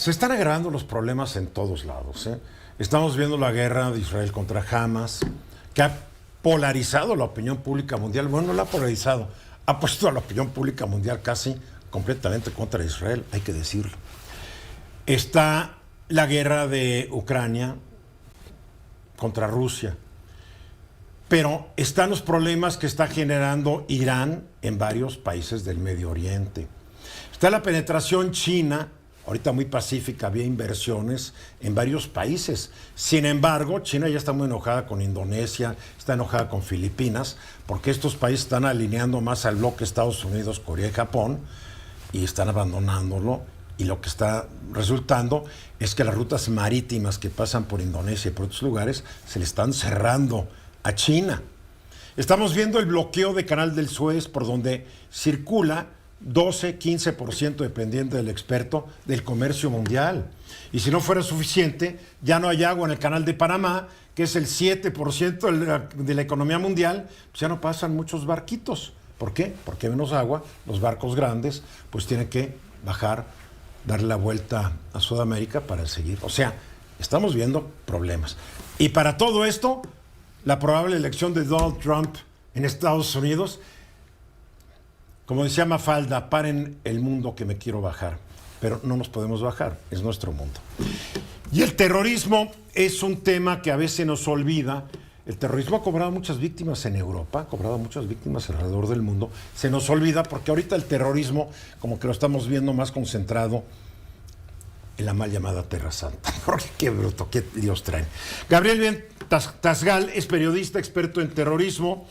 Se están agravando los problemas en todos lados, ¿eh? Estamos viendo la guerra de Israel contra Hamas, que ha polarizado la opinión pública mundial. Bueno, no la ha polarizado, ha puesto a la opinión pública mundial casi completamente contra Israel, hay que decirlo. Está la guerra de Ucrania contra Rusia, pero están los problemas que está generando Irán en varios países del Medio Oriente. Está la penetración china, ahorita muy pacífica, había inversiones en varios países. Sin embargo, China ya está muy enojada con Indonesia, está enojada con Filipinas, porque estos países están alineando más al bloque Estados Unidos, Corea y Japón, y están abandonándolo. Y lo que está resultando es que las rutas marítimas que pasan por Indonesia y por otros lugares se le están cerrando a China. Estamos viendo el bloqueo de Canal del Suez, por donde circula 12-15%, dependiendo del experto, del comercio mundial. Y si no fuera suficiente, ya no hay agua en el Canal de Panamá, que es el 7% de la economía mundial, pues ya no pasan muchos barquitos. ¿Por qué? Porque hay menos agua, los barcos grandes pues tienen que bajar, darle la vuelta a Sudamérica para seguir. O sea, estamos viendo problemas. Y para todo esto, la probable elección de Donald Trump en Estados Unidos, como decía Mafalda, paren el mundo que me quiero bajar. Pero no nos podemos bajar, es nuestro mundo. Y el terrorismo es un tema que a veces nos olvida. El terrorismo ha cobrado muchas víctimas en Europa, ha cobrado muchas víctimas alrededor del mundo. Se nos olvida porque ahorita el terrorismo, como que lo estamos viendo más concentrado en la mal llamada Tierra Santa. Porque qué bruto, qué Dios traen. Gabriel Ben Tasgal es periodista, experto en terrorismo,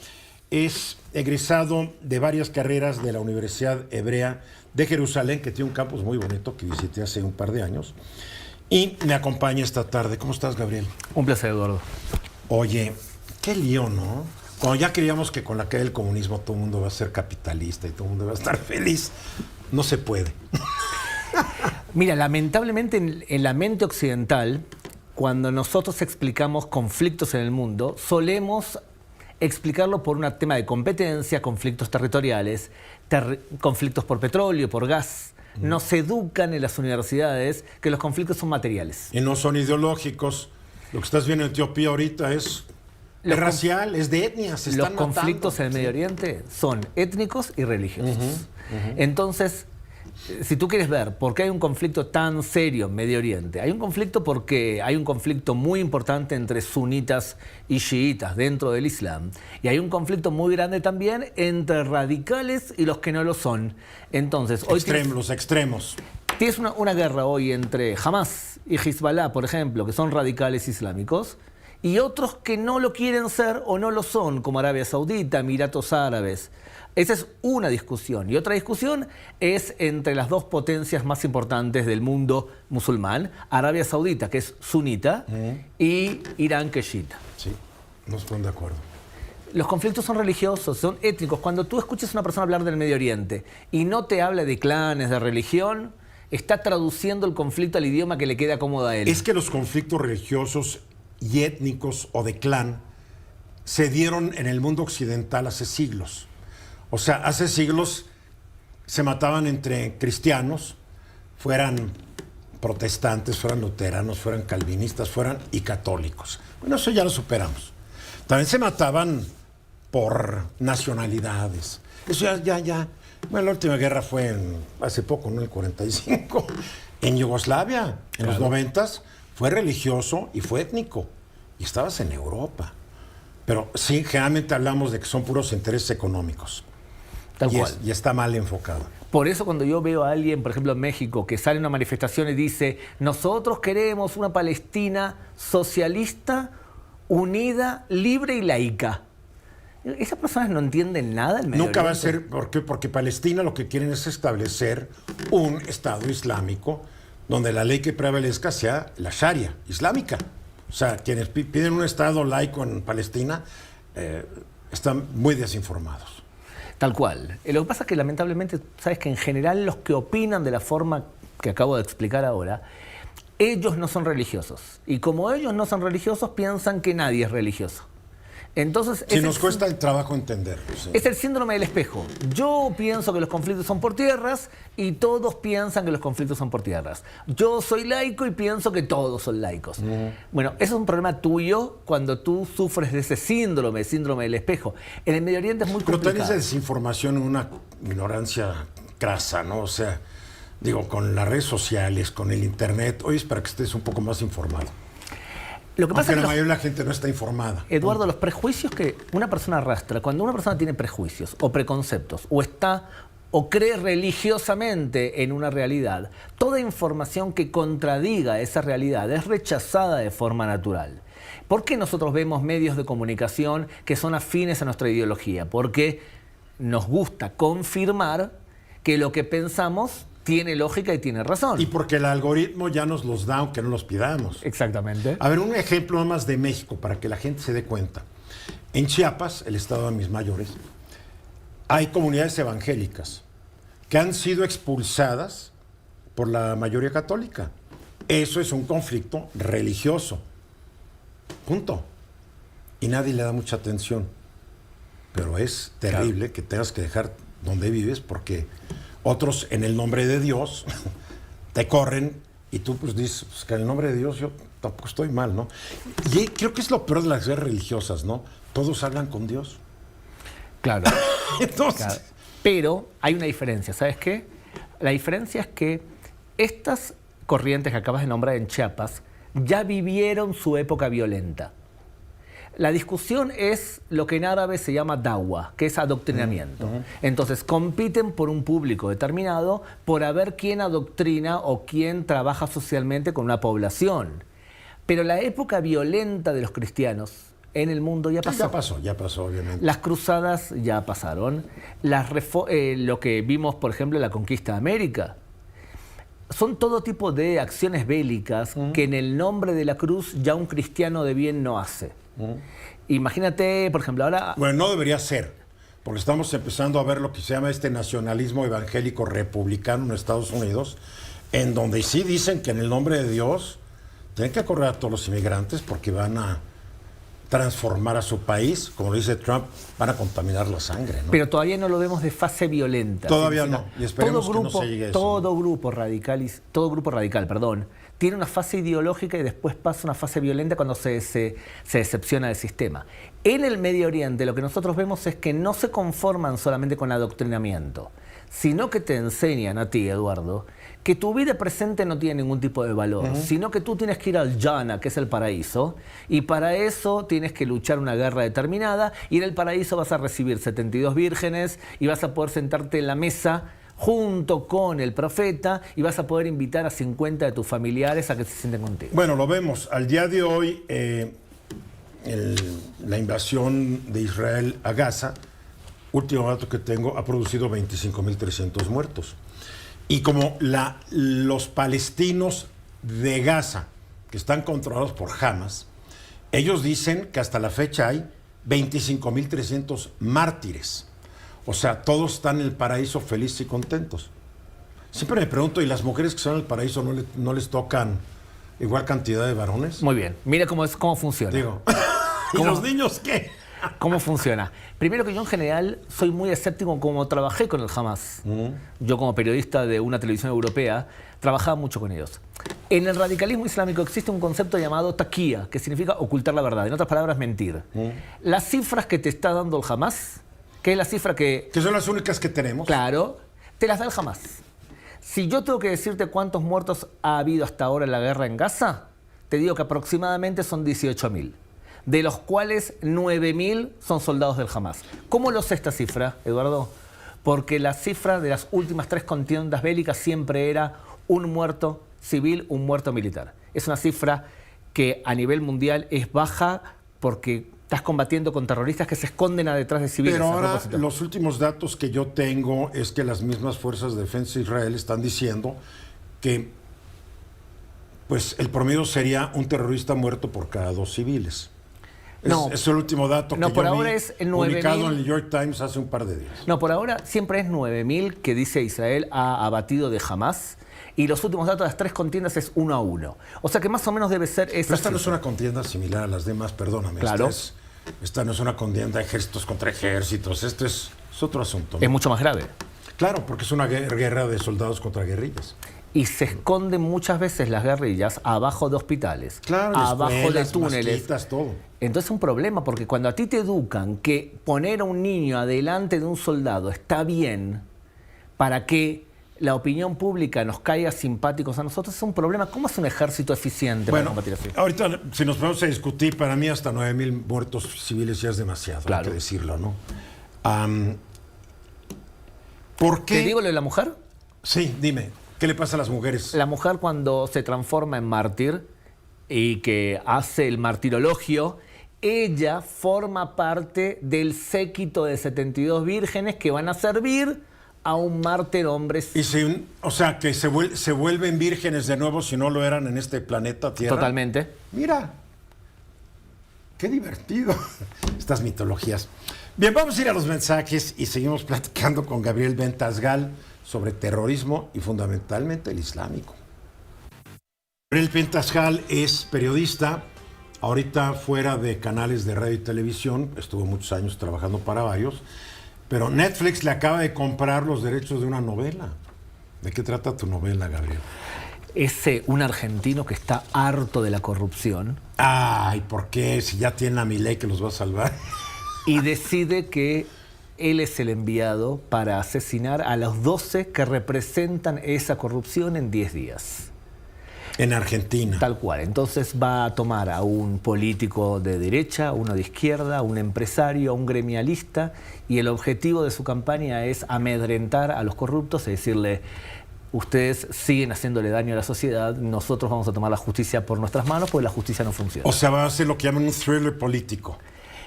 es egresado de varias carreras de la Universidad Hebrea de Jerusalén, que tiene un campus muy bonito que visité hace un par de años, y me acompaña esta tarde. ¿Cómo estás, Gabriel? Un placer, Eduardo. Oye, qué lío, ¿no? Cuando ya creíamos que con la caída del comunismo todo el mundo va a ser capitalista y todo el mundo va a estar feliz, no se puede. Mira, lamentablemente en la mente occidental, cuando nosotros explicamos conflictos en el mundo, solemos explicarlo por un tema de competencia, conflictos territoriales, conflictos por petróleo, por gas. Nos educan en las universidades que los conflictos son materiales. Y no son ideológicos. Lo que estás viendo en Etiopía ahorita es racial, es de etnias. Los conflictos en el Medio Oriente son étnicos y religiosos. Entonces, si tú quieres ver por qué hay un conflicto tan serio en Medio Oriente, hay un conflicto porque hay un conflicto muy importante entre sunitas y chiitas dentro del Islam, y hay un conflicto muy grande también entre radicales y los que no lo son. Entonces, hoy los extremos. Tienes una guerra hoy entre Hamas y Hezbollah, por ejemplo, que son radicales islámicos, y otros que no lo quieren ser o no lo son, como Arabia Saudita, Emiratos Árabes. Esa es una discusión. Y otra discusión es entre las dos potencias más importantes del mundo musulmán, Arabia Saudita, que es sunita, y Irán, que es chiita. Sí, no estoy de acuerdo. Los conflictos son religiosos, son étnicos. Cuando tú escuchas a una persona hablar del Medio Oriente y no te habla de clanes, de religión, está traduciendo el conflicto al idioma que le queda cómodo a él. Es que los conflictos religiosos y étnicos o de clan se dieron en el mundo occidental hace siglos. O sea, hace siglos se mataban entre cristianos, fueran protestantes, fueran luteranos, fueran calvinistas, fueran y católicos. Bueno, eso ya lo superamos. También se mataban por nacionalidades. Eso ya. Bueno, la última guerra fue hace poco, ¿no? En el 45. En Yugoslavia, en los 90s, fue religioso y fue étnico. Y estabas en Europa. Pero sí, generalmente hablamos de que son puros intereses económicos. Tal cual. Y está mal enfocado. Por eso cuando yo veo a alguien, por ejemplo en México, que sale en una manifestación y dice: nosotros queremos una Palestina socialista, unida, libre y laica. Esas personas no entienden nada del Medio Nunca Oriente. va a ser, porque Palestina lo que quieren es establecer un Estado islámico donde la ley que prevalezca sea la Sharia islámica. O sea, quienes piden un Estado laico en Palestina están muy desinformados. Tal cual. Lo que pasa es que lamentablemente, sabes que en general los que opinan de la forma que acabo de explicar ahora, ellos no son religiosos. Y como ellos no son religiosos, piensan que nadie es religioso. Entonces, Si nos cuesta el trabajo entenderlo. Sí. es el síndrome del espejo. Yo pienso que los conflictos son por tierras y todos piensan que los conflictos son por tierras. Yo soy laico y pienso que todos son laicos. Bueno, eso es un problema tuyo cuando tú sufres de ese síndrome del espejo. En el Medio Oriente es muy Pero complicado. tenés desinformación en una ignorancia crasa, ¿no? O sea, digo, con las redes sociales, con el internet, hoy es para que estés un poco más informado. Lo que pasa Aunque es la que mayoría de la gente no está informada. Eduardo, los prejuicios que una persona arrastra, cuando una persona tiene prejuicios o preconceptos, o cree religiosamente en una realidad, toda información que contradiga esa realidad es rechazada de forma natural. ¿Por qué nosotros vemos medios de comunicación que son afines a nuestra ideología? Porque nos gusta confirmar que lo que pensamos tiene lógica y tiene razón. Y porque el algoritmo ya nos los da aunque no los pidamos. Exactamente. A ver, un ejemplo más de México para que la gente se dé cuenta. En Chiapas, el estado de mis mayores, hay comunidades evangélicas que han sido expulsadas por la mayoría católica. Eso es un conflicto religioso. Punto. Y nadie le da mucha atención. Pero es terrible que tengas que dejar donde vives porque otros en el nombre de Dios te corren y tú pues dices pues, que en el nombre de Dios yo tampoco estoy mal, ¿no? Y creo que es lo peor de las guerras religiosas, ¿no? Todos hablan con Dios. Claro. Entonces, Claro. Pero hay una diferencia, ¿sabes qué? La diferencia es que estas corrientes que acabas de nombrar en Chiapas ya vivieron su época violenta. La discusión es lo que en árabe se llama dawa, que es adoctrinamiento. Entonces compiten por un público determinado por a ver quién adoctrina o quién trabaja socialmente con una población. Pero la época violenta de los cristianos en el mundo ya pasó. ya pasó, obviamente. Las cruzadas ya pasaron. Lo que vimos, por ejemplo, en la conquista de América. Son todo tipo de acciones bélicas que en el nombre de la cruz ya un cristiano de bien no hace. Imagínate, por ejemplo, ahora... Bueno, no debería ser, porque estamos empezando a ver lo que se llama este nacionalismo evangélico republicano en Estados Unidos, en donde sí dicen que en el nombre de Dios tienen que correr a todos los inmigrantes porque van a transformar a su país, como dice Trump, van a contaminar la sangre, ¿no? Pero todavía no lo vemos de fase violenta. Todavía ¿sí? no, y esperemos que no se llegue a eso. Todo grupo radical, tiene una fase ideológica y después pasa una fase violenta cuando se decepciona del sistema. En el Medio Oriente lo que nosotros vemos es que no se conforman solamente con adoctrinamiento, sino que te enseñan a ti, Eduardo, que tu vida presente no tiene ningún tipo de valor, sino que tú tienes que ir al Jannah, que es el paraíso, y para eso tienes que luchar una guerra determinada, y en el paraíso vas a recibir 72 vírgenes y vas a poder sentarte en la mesa junto con el profeta y vas a poder invitar a 50 de tus familiares a que se sienten contigo. Bueno, lo vemos. Al día de hoy, la invasión de Israel a Gaza, último dato que tengo, ha producido 25.300 muertos. Y como los palestinos de Gaza, que están controlados por Hamas, ellos dicen que hasta la fecha hay 25.300 mártires. O sea, todos están en el paraíso felices y contentos. Siempre me pregunto, ¿y las mujeres que están en el paraíso no les tocan igual cantidad de varones? Muy bien, mira cómo funciona. Digo, ¿y los niños qué? ¿Cómo funciona? Primero que yo en general soy muy escéptico como trabajé con el Hamas. Yo como periodista de una televisión europea trabajaba mucho con ellos. En el radicalismo islámico existe un concepto llamado taqiyya, que significa ocultar la verdad. En otras palabras, mentir. Las cifras que te está dando el Hamas, que es la cifra que son las únicas que tenemos. Claro, te las da el Hamas. Si yo tengo que decirte cuántos muertos ha habido hasta ahora en la guerra en Gaza, te digo que aproximadamente son 18.000, de los cuales 9.000 son soldados del Hamas. ¿Cómo lo sé esta cifra, Eduardo? Porque la cifra de las últimas 3 contiendas bélicas siempre era un muerto civil, un muerto militar. Es una cifra que a nivel mundial es baja porque estás combatiendo con terroristas que se esconden detrás de civiles. Pero ahora los últimos datos que yo tengo es que las mismas fuerzas de defensa de Israel están diciendo que pues el promedio sería un terrorista muerto por cada 2 civiles. Es el último dato que por yo ahora vi es el publicado 9.000. en el New York Times hace un par de días. No, por ahora siempre es 9.000 que dice Israel ha abatido de Hamas. Y los últimos datos de las 3 contiendas es 1 a 1. O sea que más o menos debe ser esa. Pero esta no es una contienda similar a las demás, perdóname. Claro. Esta es Esta no es una contienda de ejércitos contra ejércitos, esto es otro asunto, ¿no? Es mucho más grave. Claro, porque es una guerra de soldados contra guerrillas. Y se esconden muchas veces las guerrillas abajo de hospitales, Claro, abajo de escuelas, túneles. mezquitas, todo. Entonces es un problema, porque cuando a ti te educan que poner a un niño adelante de un soldado está bien para que la opinión pública nos caiga simpáticos a nosotros, es un problema. ¿Cómo es un ejército eficiente para Bueno, combatir así? ahorita si nos ponemos a discutir, para mí hasta 9,000 muertos civiles ya es demasiado, Claro. hay que decirlo, ¿no? ¿Por qué? ¿Te digo lo de la mujer? Sí, dime, ¿qué le pasa a las mujeres? La mujer cuando se transforma en mártir y que hace el martirologio, ella forma parte del séquito de 72 vírgenes que van a servir a un mártir hombre. Y o sea, que se vuelven vírgenes de nuevo si no lo eran en este planeta Tierra. Totalmente. Mira, qué divertido estas mitologías. Bien, vamos a ir a los mensajes y seguimos platicando con Gabriel Ventasgal sobre terrorismo y fundamentalmente el islámico. Gabriel Ventasgal es periodista, ahorita fuera de canales de radio y televisión, estuvo muchos años trabajando para varios, pero Netflix le acaba de comprar los derechos de una novela. ¿De qué trata tu novela, Gabriel? Es un argentino que está harto de la corrupción Ay, ¿por qué? Si ya tiene a Milei que los va a salvar. y decide que él es el enviado para asesinar a los 12 que representan esa corrupción en 10 días. En Argentina. Tal cual. Entonces va a tomar a un político de derecha, uno de izquierda, a un empresario, a un gremialista, y el objetivo de su campaña es amedrentar a los corruptos y decirle: ustedes siguen haciéndole daño a la sociedad, nosotros vamos a tomar la justicia por nuestras manos porque la justicia no funciona. O sea, va a hacer lo que llaman un thriller político.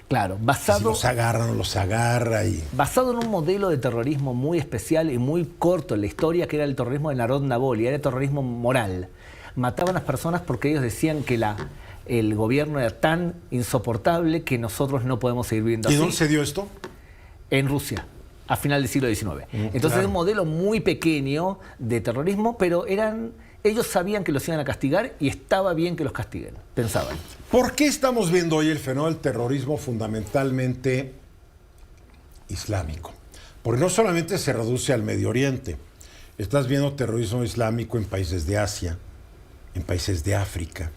Claro, Si basado los agarra y... en un modelo de terrorismo muy especial y muy corto en la historia, que era el terrorismo de Narodna Volia, era terrorismo moral. Mataban a las personas porque ellos decían que el gobierno era tan insoportable que nosotros no podemos seguir viviendo así. ¿Y dónde se dio esto? En Rusia, a final del siglo XIX. Entonces claro. era un modelo muy pequeño de terrorismo, pero ellos sabían que los iban a castigar y estaba bien que los castiguen, pensaban. ¿Por qué estamos viendo hoy el fenómeno del terrorismo fundamentalmente islámico? Porque no solamente se reduce al Medio Oriente. Estás viendo terrorismo islámico en países de Asia, en países de África.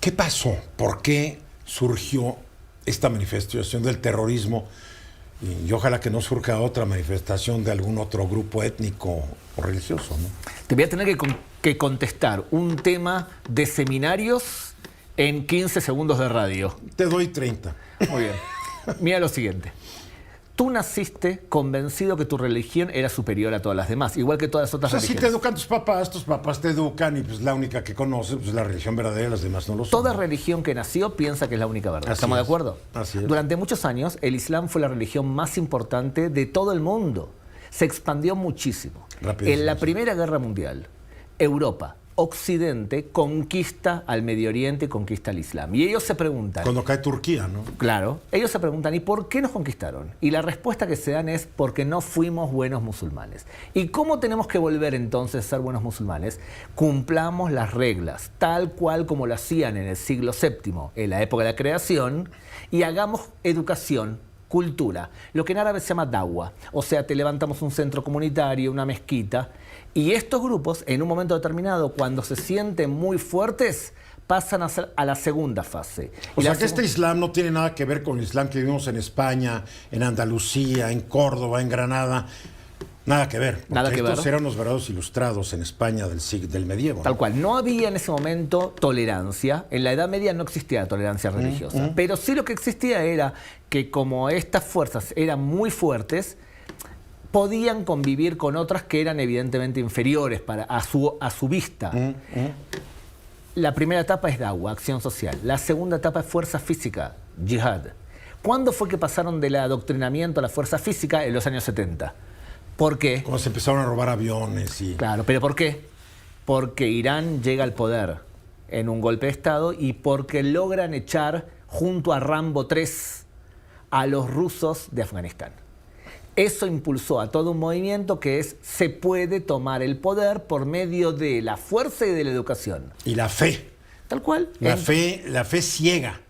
¿Qué pasó? ¿Por qué surgió esta manifestación del terrorismo? Y ojalá que no surja otra manifestación de algún otro grupo étnico o religioso, ¿no? Te voy a tener que contestar un tema de seminarios en 15 segundos de radio. Te doy 30. Muy bien. Mira lo siguiente. Tú naciste convencido que tu religión era superior a todas las demás, igual que todas las otras O sea, si religiones. te educan tus papás te educan y pues la única que conoces pues, es la religión verdadera, las demás no lo son. Toda religión que nació piensa que es la única verdad. Así ¿Estamos de es. acuerdo? Así es. Durante muchos años, el Islam fue la religión más importante de todo el mundo. Se expandió muchísimo. Rapidísimo, En la sí. Primera Guerra Mundial, Europa, Occidente, conquista al Medio Oriente, conquista al Islam. Y ellos se preguntan... Cuando cae Turquía, ¿no? Claro, ellos se preguntan, ¿y por qué nos conquistaron? Y la respuesta que se dan es porque no fuimos buenos musulmanes. ¿Y cómo tenemos que volver entonces a ser buenos musulmanes? Cumplamos las reglas, tal cual como lo hacían en el siglo VII, en la época de la creación, y hagamos educación, cultura, lo que en árabe se llama dawa. O sea, te levantamos un centro comunitario, una mezquita, y estos grupos, en un momento determinado, cuando se sienten muy fuertes, pasan a la segunda fase. O Y sea la que este Islam no tiene nada que ver con el Islam que vivimos en España, en Andalucía, en Córdoba, en Granada. Nada que ver. Porque Nada que estos ver. eran los verdaderos ilustrados en España del medievo. Tal cual. No había en ese momento tolerancia. En la Edad Media no existía tolerancia religiosa. Pero sí lo que existía era que como estas fuerzas eran muy fuertes, podían convivir con otras que eran evidentemente inferiores a su vista. La primera etapa es dawa, acción social. La segunda etapa es fuerza física, jihad. ¿Cuándo fue que pasaron del adoctrinamiento a la fuerza física? En los años 70. ¿Por qué? Cuando se empezaron a robar aviones y... Claro, ¿pero por qué? Porque Irán llega al poder en un golpe de Estado y porque logran echar junto a Rambo 3 a los rusos de Afganistán. Eso impulsó a todo un movimiento que se puede tomar el poder por medio de la fuerza y de la educación. Y la fe. Tal cual. La fe ciega.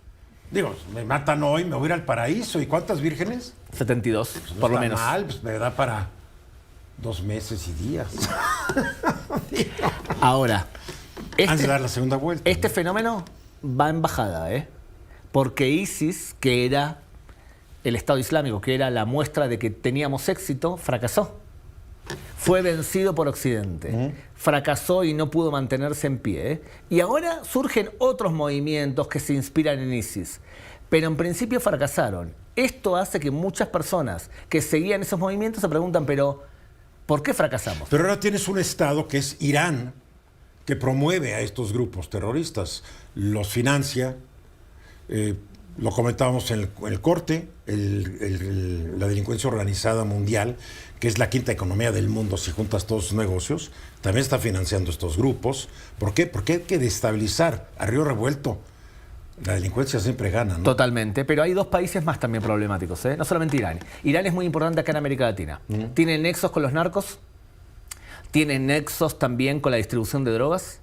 Digo, me matan hoy, me voy a ir al paraíso. ¿Y cuántas vírgenes? 72, Pues no por lo está menos. mal, pues me da para 2 meses y días. Ahora, Antes de dar la segunda vuelta. este fenómeno va en bajada, ¿eh? Porque ISIS, que era el Estado Islámico, que era la muestra de que teníamos éxito, fracasó. Fue vencido por Occidente. Fracasó y no pudo mantenerse en pie, ¿eh? Y ahora surgen otros movimientos que se inspiran en ISIS. Pero en principio fracasaron. Esto hace que muchas personas que seguían esos movimientos se preguntan, pero ¿por qué fracasamos? Pero ahora tienes un Estado que es Irán, que promueve a estos grupos terroristas, los financia, lo comentábamos en el corte, la delincuencia organizada mundial, que es la quinta economía del mundo si juntas todos sus negocios, también está financiando estos grupos. ¿Por qué? Porque hay que destabilizar a río revuelto. La delincuencia siempre gana, ¿no? Totalmente, pero hay 2 países más también problemáticos, ¿eh? No solamente Irán. Irán es muy importante acá en América Latina. Tiene nexos con los narcos, tiene nexos también con la distribución de drogas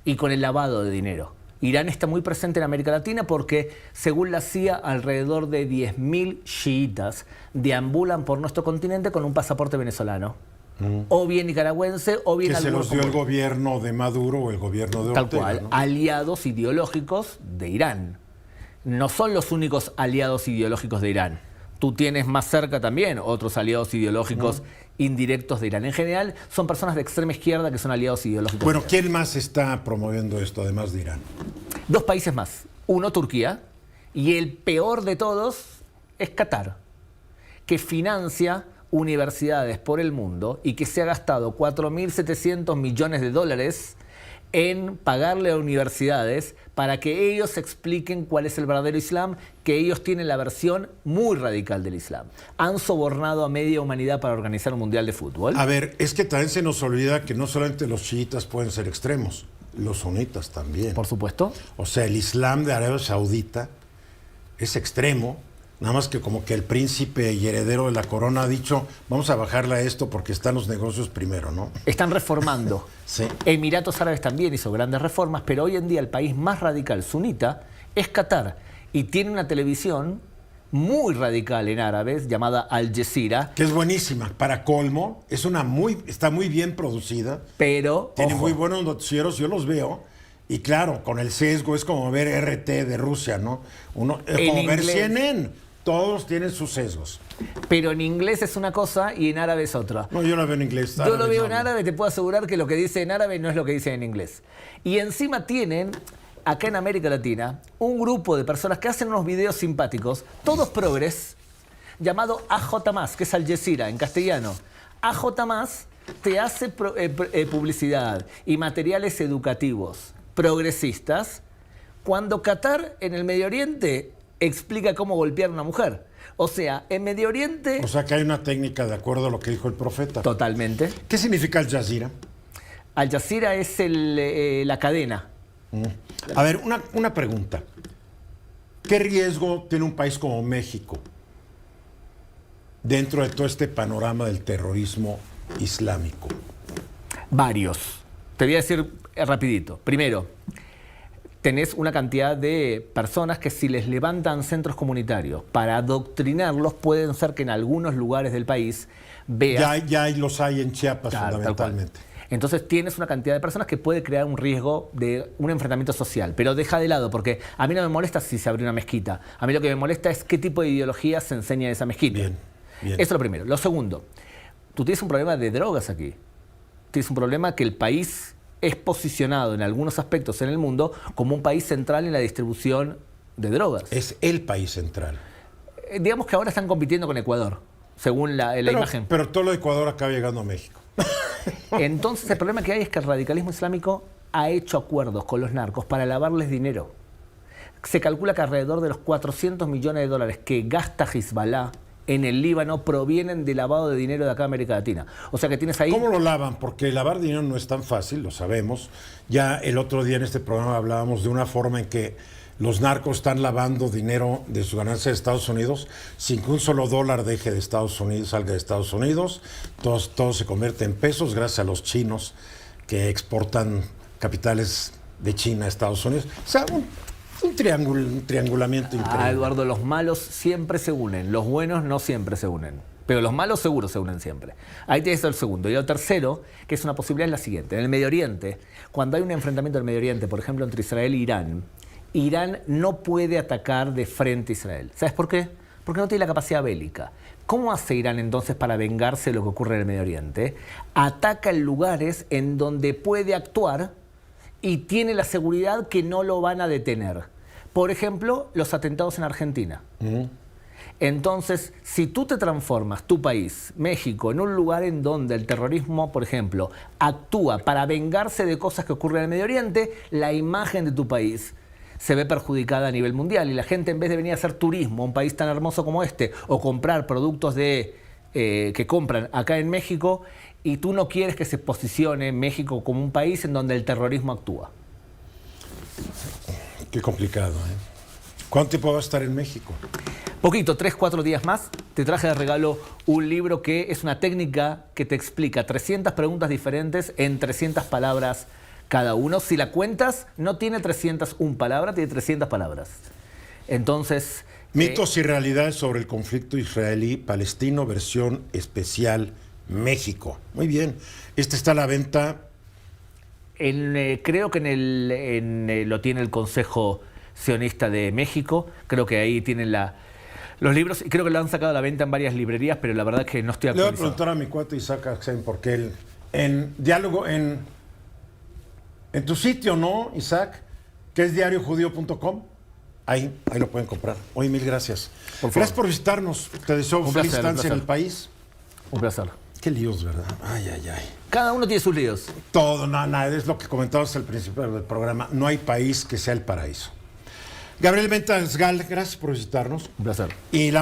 y con el lavado de dinero. Irán está muy presente en América Latina porque, según la CIA, alrededor de 10.000 chiitas deambulan por nuestro continente con un pasaporte venezolano. O bien nicaragüense, o bien Que se alguno los dio el como- gobierno de Maduro o el gobierno de Tal Ortega, cual, ¿no? aliados ideológicos de Irán. No son los únicos aliados ideológicos de Irán. Tú tienes más cerca también otros aliados ideológicos indirectos de Irán. En general, son personas de extrema izquierda que son aliados ideológicos. Bueno, de Irán. ¿quién más está promoviendo esto, además de Irán? 2 países más. Uno, Turquía. Y el peor de todos es Qatar, que financia universidades por el mundo y que se ha gastado 4.700 millones de dólares en pagarle a universidades para que ellos expliquen cuál es el verdadero Islam, que ellos tienen la versión muy radical del Islam. Han sobornado a media humanidad para organizar un mundial de fútbol. A ver, es que también se nos olvida que no solamente los chiitas pueden ser extremos, los sunitas también. Por supuesto. O sea, el Islam de Arabia Saudita es extremo, nada más que como que el príncipe y heredero de la corona ha dicho, vamos a bajarle a esto porque están los negocios primero, ¿no? Están reformando. Sí. Emiratos Árabes también hizo grandes reformas, pero hoy en día el país más radical sunita es Qatar y tiene una televisión muy radical en árabes llamada Al Jazeera, Que es buenísima. Para colmo, está muy bien producida. pero Tiene ojo, muy buenos noticieros, yo los veo. Y claro, con el sesgo es como ver RT de Rusia, ¿no? Es En como ver inglés. CNN. Todos tienen sus sesgos. pero en inglés es una cosa y en árabe es otra. No, yo la veo en inglés. Yo lo árabe veo no en hablo. árabe, te puedo asegurar que lo que dice en árabe no es lo que dice en inglés. Y encima tienen, acá en América Latina, un grupo de personas que hacen unos videos simpáticos, todos progres, llamado AJ+, que es Al Jazeera en castellano. AJ+, te hace publicidad y materiales educativos progresistas cuando Qatar en el Medio Oriente explica cómo golpear a una mujer. O sea, en Medio Oriente, O sea que hay una técnica de acuerdo a lo que dijo el profeta. totalmente. ¿Qué significa Al Jazeera? Al Jazeera es la cadena. A ver, una pregunta. ¿Qué riesgo tiene un país como México dentro de todo este panorama del terrorismo islámico? Varios. Te voy a decir rapidito. Primero, tenés una cantidad de personas que si les levantan centros comunitarios para adoctrinarlos, pueden ser que en algunos lugares del país veas... Ya los hay en Chiapas, Claro, tal cual. fundamentalmente. Entonces tienes una cantidad de personas que puede crear un riesgo de un enfrentamiento social. Pero deja de lado, porque a mí no me molesta si se abre una mezquita. A mí lo que me molesta es qué tipo de ideología se enseña en esa mezquita. Bien, bien. Eso es lo primero. Lo segundo, tú tienes un problema de drogas aquí. Tienes un problema que el país es posicionado en algunos aspectos en el mundo como un país central en la distribución de drogas. Es el país central. Digamos que ahora están compitiendo con Ecuador, según la imagen. Pero todo lo de Ecuador acaba llegando a México. Entonces el problema que hay es que el radicalismo islámico ha hecho acuerdos con los narcos para lavarles dinero. Se calcula que alrededor de los 400 millones de dólares que gasta Hezbollah en el Líbano provienen de lavado de dinero de acá de América Latina. O sea que tienes ahí... ¿Cómo lo lavan? Porque lavar dinero no es tan fácil, lo sabemos. Ya el otro día en este programa hablábamos de una forma en que los narcos están lavando dinero de su ganancia de Estados Unidos sin que un solo dólar deje de Estados Unidos, salga de Estados Unidos. Todo se convierte en pesos gracias a los chinos que exportan capitales de China a Estados Unidos. O sea, Un triangulamiento increíble. Eduardo, los malos siempre se unen, los buenos no siempre se unen. Pero los malos seguro se unen siempre. Ahí tienes el segundo. Y el tercero, que es una posibilidad, es la siguiente. En el Medio Oriente, cuando hay un enfrentamiento del Medio Oriente, por ejemplo, entre Israel e Irán, Irán no puede atacar de frente a Israel. ¿Sabes por qué? Porque no tiene la capacidad bélica. ¿Cómo hace Irán entonces para vengarse de lo que ocurre en el Medio Oriente? Ataca en lugares en donde puede actuar y tiene la seguridad que no lo van a detener. Por ejemplo, los atentados en Argentina. Entonces, si tú te transformas, tu país, México, en un lugar en donde el terrorismo, por ejemplo, actúa para vengarse de cosas que ocurren en el Medio Oriente, la imagen de tu país se ve perjudicada a nivel mundial. Y la gente, en vez de venir a hacer turismo a un país tan hermoso como este, o comprar productos que compran acá en México, y tú no quieres que se posicione México como un país en donde el terrorismo actúa. Qué complicado, ¿eh? ¿Cuánto tiempo va a estar en México? Poquito, 3, 4 días más. Te traje de regalo un libro que es una técnica que te explica 300 preguntas diferentes en 300 palabras cada uno. Si la cuentas, no tiene 301 palabras, tiene 300 palabras. Entonces... Mitos y realidades sobre el conflicto israelí-palestino, versión especial México. Muy bien. Este está a la venta. Creo que lo tiene el Consejo Sionista de México. Creo que ahí tienen los libros, y creo que lo han sacado a la venta en varias librerías, pero la verdad es que no estoy Le voy a actualizado. preguntar a mi cuate Isaac Axen, porque él, en diálogo, en tu sitio, ¿no, Isaac? Que es diariojudío.com. Ahí lo pueden comprar. Oye, mil gracias. Gracias por visitarnos. Te deseo feliz estancia en el país. Un placer. Qué líos, ¿verdad? Ay, ay, ay. Cada uno tiene sus líos. Todo, nada, es lo que comentabas al principio del programa. No hay país que sea el paraíso. Gabriel Ventasgal, gracias por visitarnos. Un placer. Y la